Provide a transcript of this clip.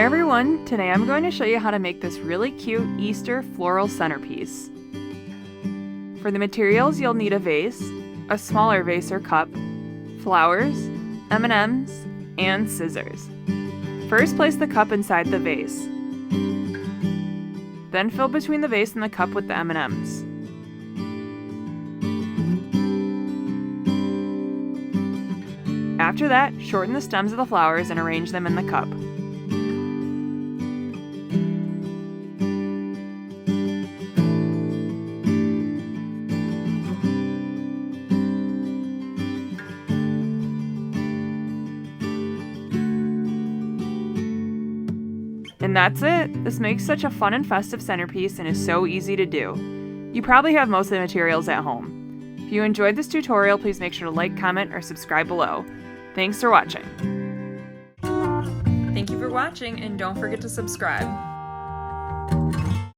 everyone! Today I'm going to show you how to make this really cute Easter floral centerpiece. For the materials, you'll need a vase, a smaller vase or cup, flowers, M&Ms, and scissors. First, place the cup inside the vase. Then fill between the vase and the cup with the M&Ms. After that, shorten the stems of the flowers and arrange them in the cup. And that's it! This makes such a fun and festive centerpiece and is so easy to do. You probably have most of the materials at home. If you enjoyed this tutorial, please make sure to like, comment, or subscribe below. Thanks for watching! Thank you for watching, and don't forget to subscribe.